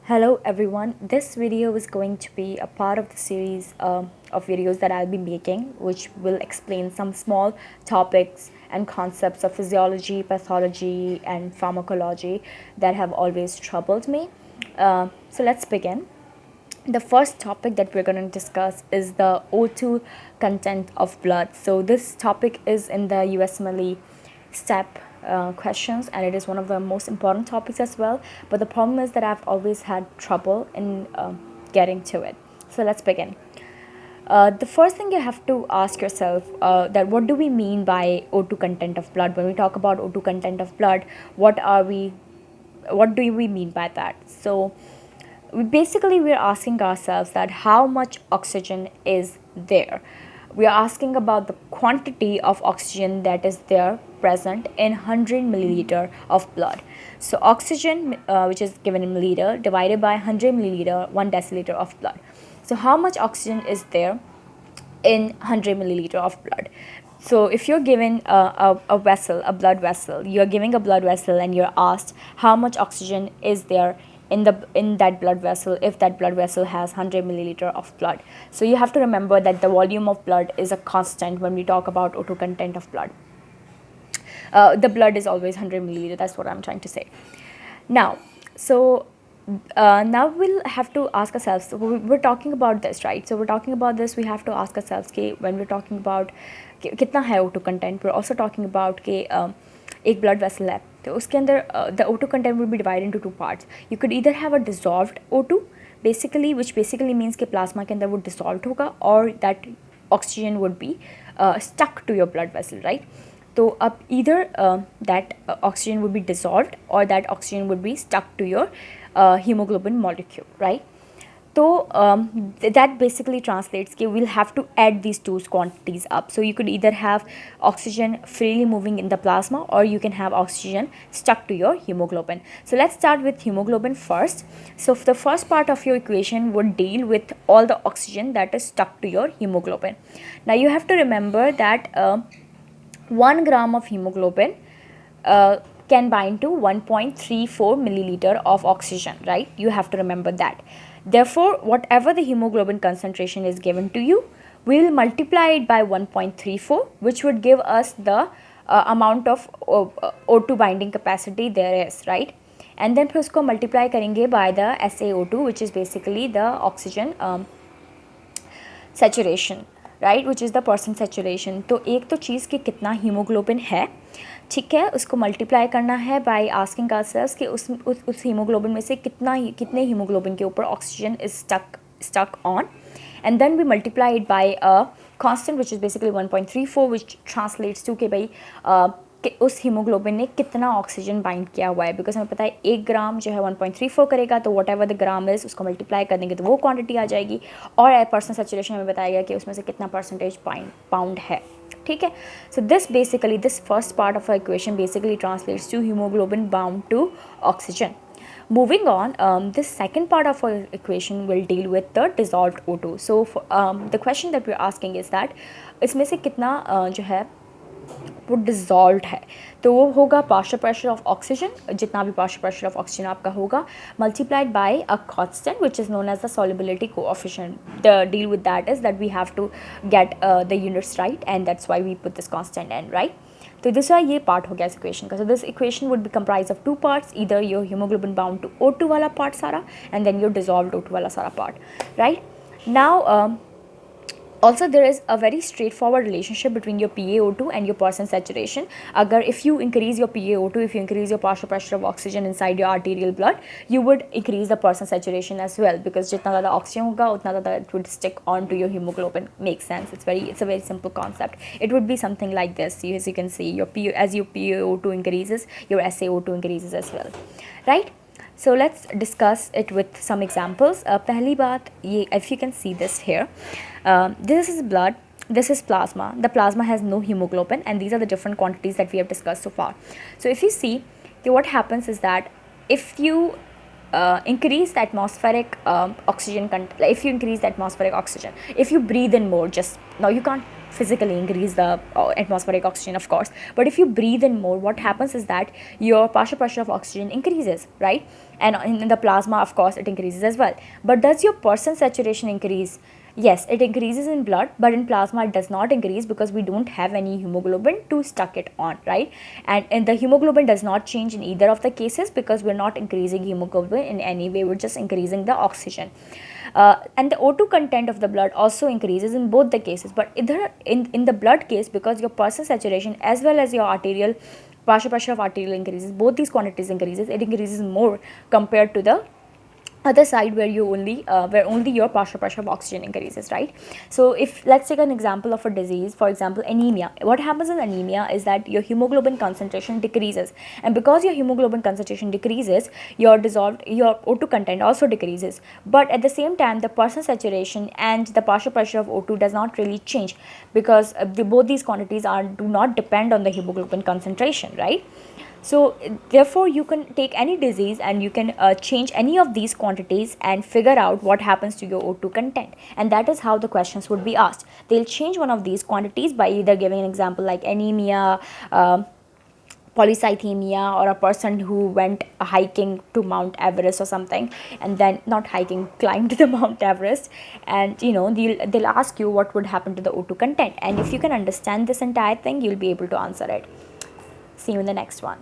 Hello everyone, this video is going to be a part of the series of videos that I'll be making, which will explain some small topics and concepts of physiology, pathology, and pharmacology that have always troubled me. So let's begin. The first topic that we're going to discuss is the O2 content of blood. So this topic is in the USMLE step questions, and it is one of the most important topics as well. But the problem is that I've always had trouble in getting to it. So let's begin. The first thing you have to ask yourself that what do we mean by O2 content of blood? When we talk about O2 content of blood, what do we mean by that? So we're asking ourselves that how much oxygen is there. We are asking about the quantity of oxygen that is there present in 100 milliliter of blood. So oxygen, which is given in milliliter, divided by 100 milliliter, 1 deciliter of blood. So how much oxygen is there in 100 milliliter of blood? So if you're given a vessel, a blood vessel, you're giving a blood vessel and you're asked how much oxygen is there in that blood vessel, if that blood vessel has 100 milliliter of blood. So you have to remember that the volume of blood is a constant when we talk about O2 content of blood. The blood is always 100 milliliter, that's what I'm trying to say. Now, now we'll have to ask ourselves, so we're talking about this, right? So we're talking about this, we have to ask ourselves कि when we're talking about कितना है O2 content, we're also talking about कि एक blood vessel है तो उसके अंदर the O2 content will be divided into two parts. You could either have a dissolved O2 basically, which basically means कि plasma के अंदर वो dissolved होगा, or that oxygen would be stuck to your blood vessel, right? So either that oxygen would be dissolved or that oxygen would be stuck to your hemoglobin molecule, right? So that basically translates कि we'll have to add these two quantities up. So you could either have oxygen freely moving in the plasma, or you can have oxygen stuck to your hemoglobin. So let's start with hemoglobin first. So the first part of your equation would deal with all the oxygen that is stuck to your hemoglobin. Now you have to remember that 1 gram of hemoglobin can bind to 1.34 milliliter of oxygen, right? You have to remember that. Therefore, whatever the hemoglobin concentration is given to you, we will multiply it by 1.34, which would give us the amount of O2 binding capacity there is, right? And then फिर उसको multiply करेंगे by the SaO2, which is basically the oxygen saturation, right, which is the percent saturation. तो एक तो चीज़ कि कितना haemoglobin है, ठीक है, उसको मल्टीप्लाई करना है बाय आस्किंग आरसेल्व्स कि उस हीमोग्लोबिन में से कितने हीमोग्लोबिन के ऊपर oxygen is stuck on, and then we multiply it by a constant which is basically 1.34, which translates to कि भाई कि उस हीमोग्लोबिन ने कितना ऑक्सीजन बाइंड किया हुआ है. बिकॉज हमें पता है 1 ग्राम जो है 1.34 करेगा, तो what ever the gram is उसको मल्टीप्लाई कर देंगे तो वो क्वांटिटी आ जाएगी. और परसेंट सेचुरेशन हमें बताया गया कि उसमें से कितना परसेंटेज पाउंड है, ठीक है. So this first part of equation basically translates to haemoglobin bound to oxygen. Moving on, this second part of our equation will deal with the dissolved O2. So the question that we're asking is that इसमें से कितना जो है वो dissolve है, तो वो होगा पार्शियल प्रेशर ऑफ ऑक्सीजन, जितना भी पार्शियल प्रेशर ऑफ ऑक्सीजन आपका होगा, multiplied by a constant which is known as the solubility coefficient. The deal with that is that we have to get the units right, and that's why we put this constant N, right. तो दूसरा ये part हो गया इस equation का. So this equation would be comprised of two parts, इधर your haemoglobin bound to O2 वाला part सारा, and then your dissolved O2 वाला सारा part, right. Now also there is a very straightforward relationship between your PaO2 and your percent saturation. Agar if you increase your PaO2, if you increase your partial pressure of oxygen inside your arterial blood, you would increase the percent saturation as well, because jitna zyada oxygen hoga utna zyada it would stick on to your hemoglobin. Makes sense. It's a very simple concept. It would be something like this. As you can see, as your PaO2 increases, your SaO2 increases as well, right? So let's discuss it with some examples. पहली बात ये, if you can see this here, this is blood, this is plasma. The plasma has no hemoglobin, and these are the different quantities that we have discussed so far. So if you see, what happens is that if you increase the atmospheric oxygen if you increase the atmospheric oxygen, if you breathe in more, just now you can't physically increase the atmospheric oxygen, of course. But if you breathe in more, what happens is that your partial pressure of oxygen increases, right? And in the plasma, of course, it increases as well. But does your percent saturation increase? Yes, it increases in blood, but in plasma it does not increase because we don't have any hemoglobin to stuck it on, right? And the hemoglobin does not change in either of the cases because we're not increasing hemoglobin in any way, we're just increasing the oxygen. And the O2 content of the blood also increases in both the cases, but either in the blood case, because your percent saturation as well as your arterial partial pressure of arterial increases, both these quantities increases, it increases more compared to the other side where you only where only your partial pressure of oxygen increases, right? So if let's take an example of a disease, for example anemia. What happens in anemia is that your hemoglobin concentration decreases, and because your hemoglobin concentration decreases, your O2 content also decreases, but at the same time the percent saturation and the partial pressure of O2 does not really change because both these quantities do not depend on the hemoglobin concentration, right? So therefore you can take any disease and you can change any of these quantities and figure out what happens to your O2 content, and that is how the questions would be asked. They'll change one of these quantities by either giving an example like anemia, polycythemia, or a person who went hiking to Mount Everest or something, and then not hiking, climbed the Mount Everest, and they'll ask you what would happen to the O2 content, and if you can understand this entire thing, you'll be able to answer it. See you in the next one.